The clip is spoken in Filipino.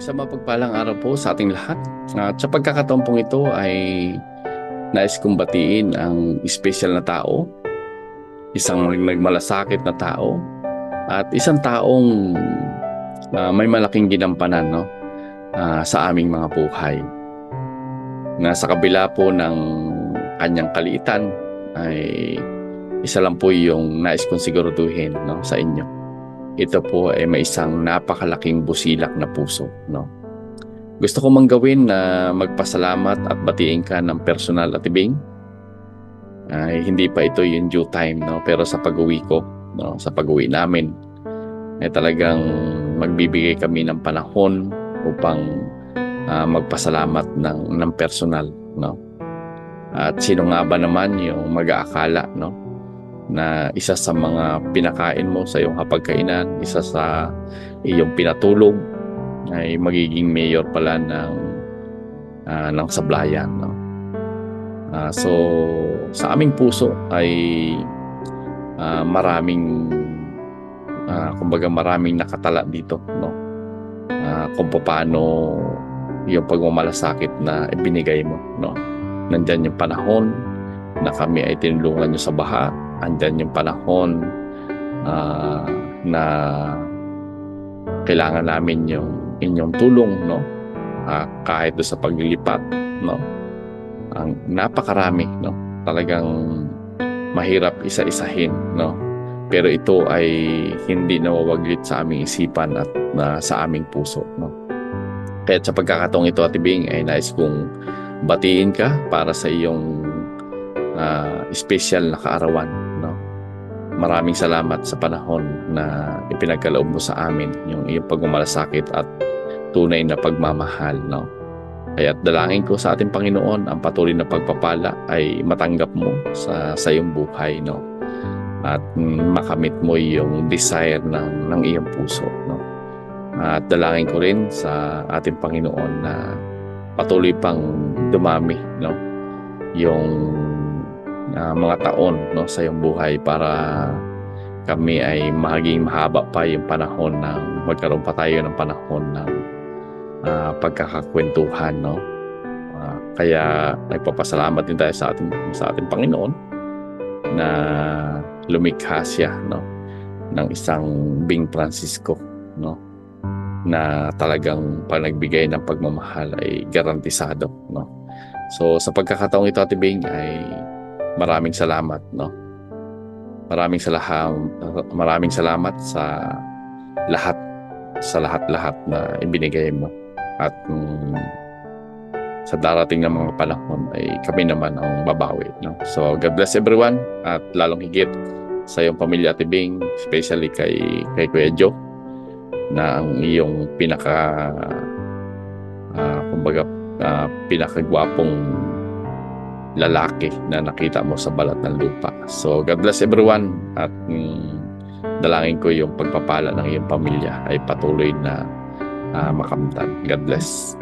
Isang mapagpalang araw po sa ating lahat. At sa pagkakataon pong ito ay nais kong batiin ang espesyal na tao, isang nagmalasakit na tao, at isang taong may malaking ginampanan, no, sa aming mga buhay. Sa kabila po ng kanyang kaliitan ay isa lang po yung nais kong siguraduhin, no, sa inyo. Ito po ay may isang napakalaking busilak na puso, no. Gusto ko mang gawin na magpasalamat at batiin ka ng personal at ibing. Ay hindi pa ito yung due time, no, pero sa pag-uwi ko, no, sa pag-uwi namin ay talagang magbibigay kami ng panahon upang magpasalamat ng personal, no. At sino nga ba naman yung mag-aakala, no, na isa sa mga pinakain mo sa iyong hapagkainan, isa sa iyong pinatulog ay magiging mayor pala ng Sablayan, no? So sa aming puso ay kumbaga maraming nakatala dito, no? Kung paano yung pagmamalasakit na ibinigay mo, no? Nandyan yung panahon na kami ay tinulungan nyo sa baha. Andyan yung panahon na kailangan namin yung inyong tulong, no? Kahit doon sa paglilipat, no? Ang napakarami, no? Talagang mahirap isa-isahin, no? Pero ito ay hindi nawawaglit sa aming isipan at sa aming puso, no? Kaya sa pagkakataong ito, Ate Bing, ay nais kong batiin ka para sa iyong special na kaarawan, no? Maraming salamat sa panahon na ipinagkaloob mo sa amin yung iyong pagmamalasakit at tunay na pagmamahal, no? Kaya dalangin ko sa ating Panginoon ang patuloy na pagpapala ay matanggap mo sa iyong buhay, no? At makamit mo yung desire ng iyong puso, no? At dalangin ko rin sa ating Panginoon na patuloy pang dumami, no, yung mga taon, no, sa iyong buhay para kami ay maging mahaba pa yung panahon ng magkaroon pa tayo ng panahon ng pagkakakwentuhan, no. Kaya nagpapasalamat din tayo sa ating Panginoon na lumikha siya, no, ng isang Bing Francisco, no, na talagang pag nagbigay ng pagmamahal ay garantisado, no. So sa pagkakataong ito, Ate Bing, ay maraming salamat, no. Maraming salamat sa lahat na ibinigay mo. At sa darating ng mga panahon ay kami naman ang babawi, no. So God bless everyone, at lalong higit sa iyong pamilya, Ate Bing, especially kay Kuya Joe, na ang iyong pinakagwapong lalaki na nakita mo sa balat ng lupa. So God bless everyone, at dalangin ko yung pagpapala ng iyong pamilya ay patuloy na makamtan. God bless.